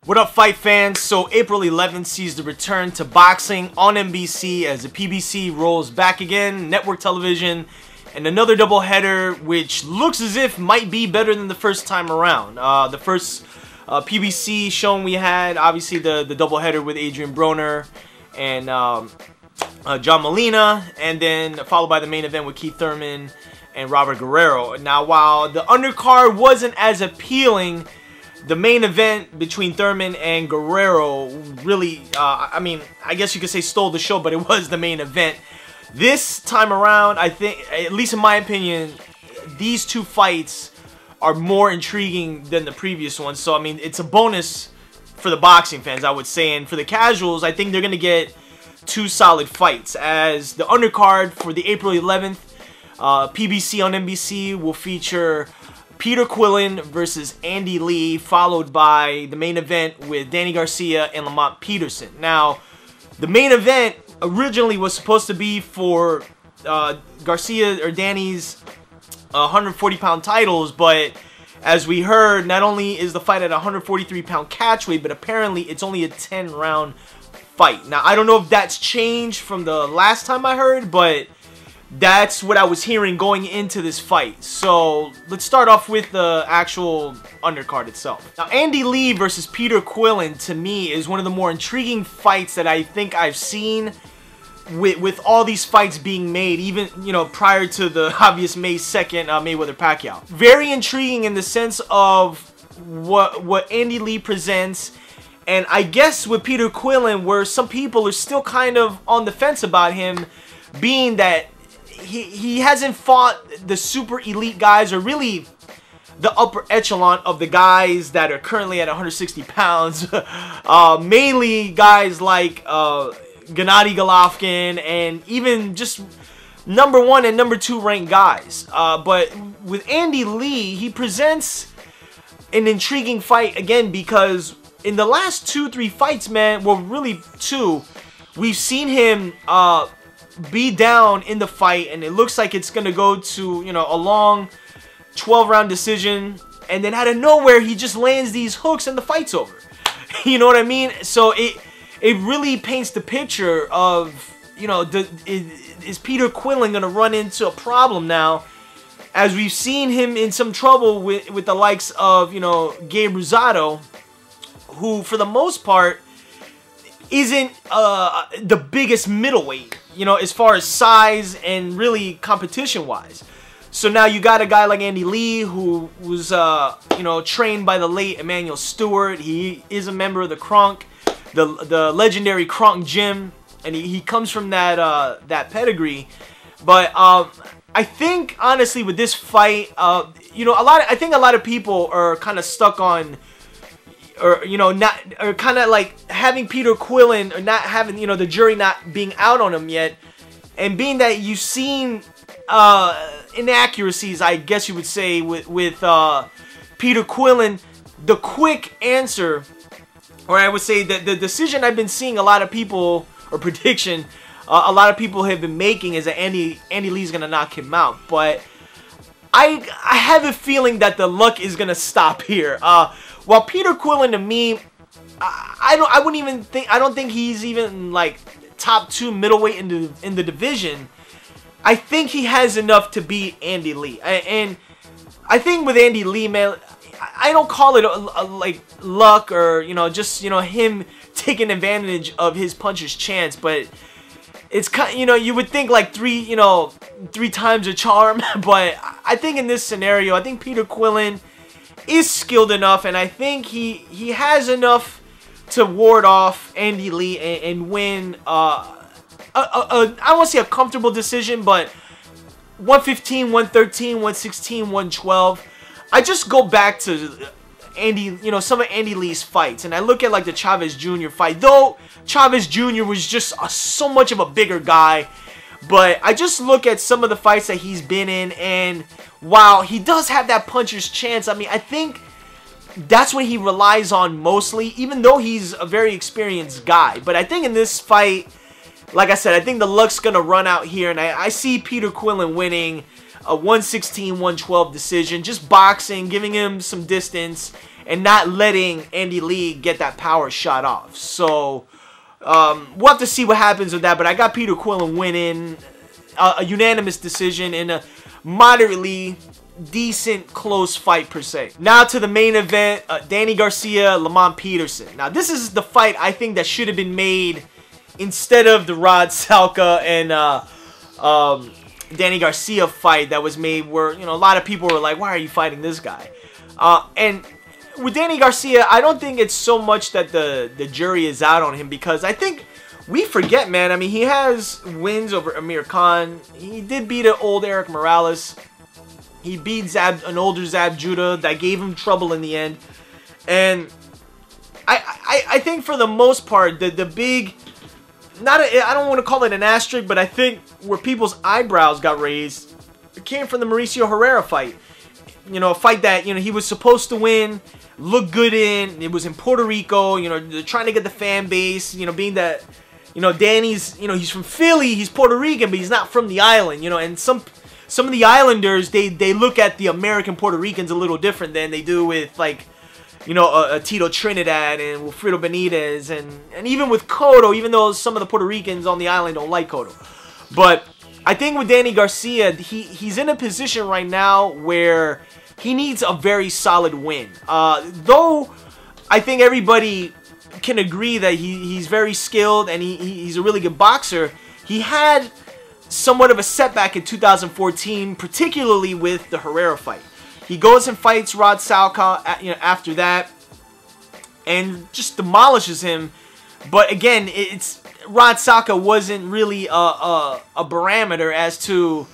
What up, fight fans? So April 11th sees the return to boxing on NBC as the PBC rolls back again, network television, and another doubleheader which looks as if might be better than the first time around. The first PBC showing we had, obviously the doubleheader with Adrian Broner and John Molina, and then followed by the main event with Keith Thurman and Robert Guerrero. Now, while the undercard wasn't as appealing, the main event between Thurman and Guerrero really, I guess you could say stole the show, but it was the main event. This time around, I think, at least in my opinion, these two fights are more intriguing than the previous ones. So, I mean, it's a bonus for the boxing fans, I would say. And for the casuals, I think they're going to get two solid fights. As the undercard for the April 11th PBC on NBC will feature Peter Quillin versus Andy Lee, followed by the main event with Danny Garcia and Lamont Peterson. Now, the main event originally was supposed to be for Garcia or Danny's 140-pound titles, but as we heard, not only is the fight at 143-pound catchweight, but apparently it's only a 10-round fight. Now, I don't know if that's changed from the last time I heard, but that's what I was hearing going into this fight. So let's start off with the actual undercard itself. Now, Andy Lee versus Peter Quillin, to me, is one of the more intriguing fights that I think I've seen with all these fights being made, even, you know, prior to the obvious May 2nd Mayweather-Pacquiao. Very intriguing in the sense of what Andy Lee presents, and I guess with Peter Quillin, where some people are still kind of on the fence about him, being that he hasn't fought the super elite guys, or really the upper echelon of the guys that are currently at 160 pounds. Mainly guys like Gennady Golovkin and even just #1 and #2 ranked guys. But with Andy Lee, he presents an intriguing fight again, because in the last 2-3 fights, man, well, really 2, we've seen him be down in the fight, and it looks like it's gonna go to, you know, a long 12-round decision, and then out of nowhere he just lands these hooks and the fight's over. You know what I mean? So it really paints the picture of, you know, is Peter Quillin gonna run into a problem now, as we've seen him in some trouble with the likes of, you know, Gabe Rosado, who for the most part isn't the biggest middleweight, you know, as far as size and really competition-wise. So now you got a guy like Andy Lee, who was, you know, trained by the late Emmanuel Stewart. He is a member of the Kronk, the legendary Kronk gym, and he comes from that that pedigree. But I think honestly with this fight, you know, I think a lot of people are kind of stuck on, or, you know, not, or kind of like having Peter Quillin, or not having, you know, the jury not being out on him yet, and being that you've seen inaccuracies, I guess you would say, with Peter Quillin, the quick answer, or I would say that the decision I've been seeing a lot of people, or prediction, a lot of people have been making, is that Andy Lee's gonna knock him out. But I have a feeling that the luck is gonna stop here. While Peter Quillin, to me, I don't think he's even like top 2 middleweight in the division. I think he has enough to beat Andy Lee, and I think with Andy Lee, man, I don't call it like luck, or, you know, just, you know, him taking advantage of his puncher's chance, but it's kind, you know, you would think like 3 times a charm. But I think in this scenario, I think Peter Quillin is skilled enough, and I think he has enough to ward off Andy Lee and win I won't say a comfortable decision, but 115, 113, 116, 112. I just go back to Andy, you know, some of Andy Lee's fights, and I look at like the Chavez Jr. fight, though Chavez Jr. was just so much of a bigger guy. But I just look at some of the fights that he's been in, and while he does have that puncher's chance, I mean, I think that's what he relies on mostly, even though he's a very experienced guy. But I think in this fight, like I said, I think the luck's going to run out here, and I see Peter Quillin winning a 116-112 decision, just boxing, giving him some distance, and not letting Andy Lee get that power shot off. So we'll have to see what happens with that. But I got Peter Quillin winning a unanimous decision in a moderately decent close fight per se. Now to the main event, Danny Garcia, Lamont Peterson. Now this is the fight I think that should have been made instead of the Rod Salka and Danny Garcia fight that was made, where, you know, a lot of people were like, why are you fighting this guy? And with Danny Garcia, I don't think it's so much that the jury is out on him, because I think we forget, man. I mean, he has wins over Amir Khan. He did beat an old Eric Morales. He beat an older Zab Judah that gave him trouble in the end. And I think for the most part, the big, I don't want to call it an asterisk, but I think where people's eyebrows got raised, it came from the Mauricio Herrera fight. You know, a fight that, you know, he was supposed to win, look good in. It was in Puerto Rico. You know, they're trying to get the fan base, you know, being that, you know, Danny's, you know, he's from Philly, he's Puerto Rican, but he's not from the island, you know, and some of the Islanders, they look at the American Puerto Ricans a little different than they do with, like, you know, Tito Trinidad and Wilfredo Benitez, and even with Cotto, even though some of the Puerto Ricans on the island don't like Cotto. But I think with Danny Garcia, he's in a position right now where he needs a very solid win. Though I think everybody can agree that he's very skilled and he's a really good boxer, he had somewhat of a setback in 2014, particularly with the Herrera fight. He goes and fights Rod Salka, you know, after that, and just demolishes him. But again, Rod Salka wasn't really a barometer as to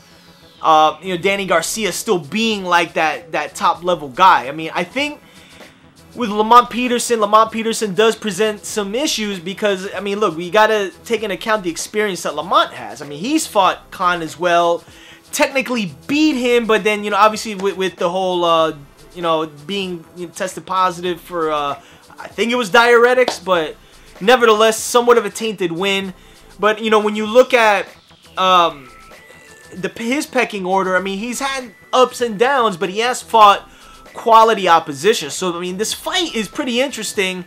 you know, Danny Garcia still being like that top level guy. I mean, I think with Lamont Peterson does present some issues, because, I mean, look, we got to take into account the experience that Lamont has. I mean, he's fought Khan as well, technically beat him, but then, you know, obviously with the whole, you know, being, you know, tested positive for, I think it was diuretics, but nevertheless, somewhat of a tainted win. But, you know, when you look at his pecking order, I mean, he's had ups and downs, but he has fought quality opposition. So, I mean, this fight is pretty interesting.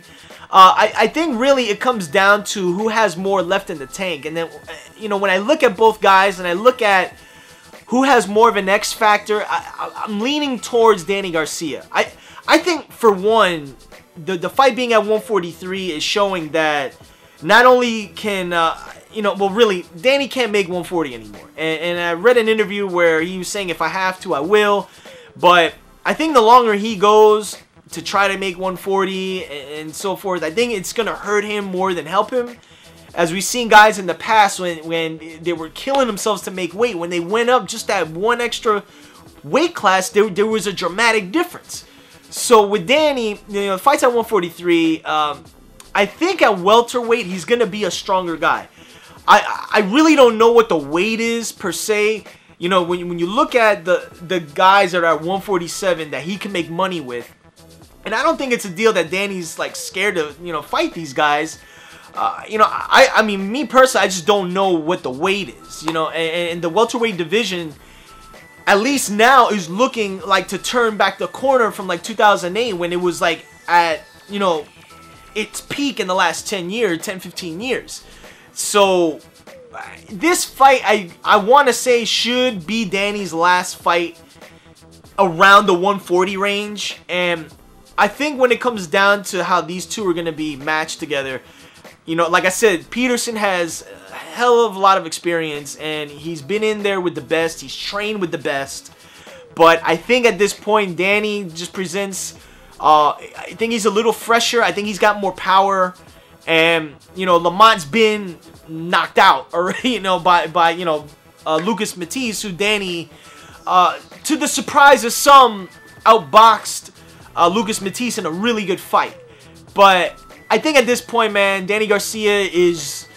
I think really it comes down to who has more left in the tank. And then, you know, when I look at both guys and I look at who has more of an X factor, I'm leaning towards Danny Garcia. I think, for one, the fight being at 143 is showing that not only can, you know, well, really, Danny can't make 140 anymore. And I read an interview where he was saying, if I have to, I will. But I think the longer he goes to try to make 140 and so forth, I think it's going to hurt him more than help him. As we've seen guys in the past when they were killing themselves to make weight, when they went up just that one extra weight class, there was a dramatic difference. So with Danny, you know, fights at 143, I think at welterweight he's going to be a stronger guy. I really don't know what the weight is per se. You know, when you look at the guys that are at 147 that he can make money with, and I don't think it's a deal that Danny's like scared to, you know, fight these guys. You know, I mean, me personally, I just don't know what the weight is. You know, and the welterweight division, at least now, is looking like to turn back the corner from like 2008 when it was like at, you know, its peak in the last 10 years, 10, 15 years. So this fight, I want to say, should be Danny's last fight around the 140 range. And I think when it comes down to how these two are going to be matched together, you know, like I said, Peterson has a hell of a lot of experience, and he's been in there with the best. He's trained with the best. But I think at this point, Danny just presents, I think he's a little fresher. I think he's got more power. And, you know, Lamont's been knocked out already, you know, by you know, Lucas Matisse, who Danny, to the surprise of some, outboxed Lucas Matisse in a really good fight. But I think at this point, man, Danny Garcia he's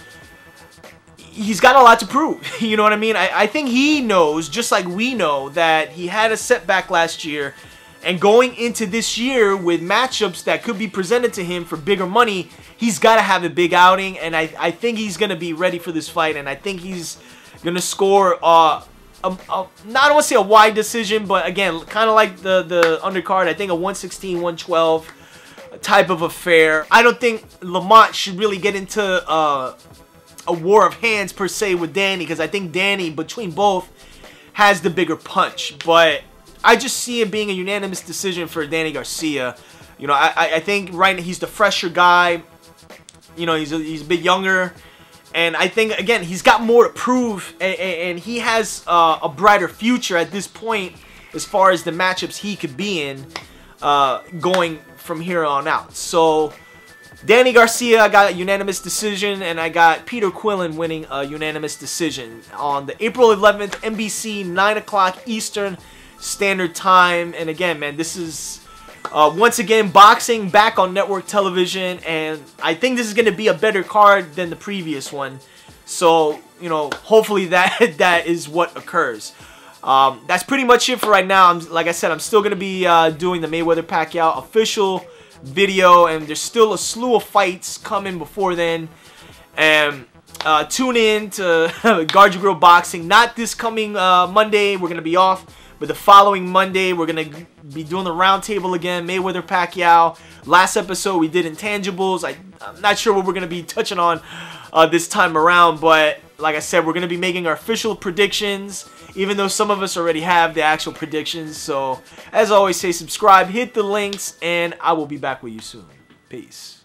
got a lot to prove. You know what I mean? I think he knows, just like we know, that he had a setback last year. And going into this year with matchups that could be presented to him for bigger money, he's got to have a big outing. And I think he's going to be ready for this fight. And I think he's going to score, not I don't want to say a wide decision, but again, kind of like the undercard. I think a 116, 112 type of affair. I don't think Lamont should really get into a war of hands per se with Danny, because I think Danny, between both, has the bigger punch. But I just see it being a unanimous decision for Danny Garcia. You know, I think right now he's the fresher guy. You know, he's a bit younger. And I think, again, he's got more to prove. And he has a brighter future at this point as far as the matchups he could be in going from here on out. So, Danny Garcia, I got a unanimous decision. And I got Peter Quillin winning a unanimous decision on the April 11th, NBC, 9 o'clock Eastern Standard Time. And again, man, this is... once again, boxing back on network television, and I think this is going to be a better card than the previous one. So, you know, hopefully that is what occurs. That's pretty much it for right now. Like I said, I'm still going to be doing the Mayweather-Pacquiao official video, and there's still a slew of fights coming before then. And tune in to Guard Your Grill Boxing. Not this coming Monday. We're going to be off. But the following Monday, we're going to be doing the roundtable again, Mayweather-Pacquiao. Last episode, we did intangibles. I'm not sure what we're going to be touching on this time around. But like I said, we're going to be making our official predictions, even though some of us already have the actual predictions. So, as always, say subscribe, hit the links, and I will be back with you soon. Peace.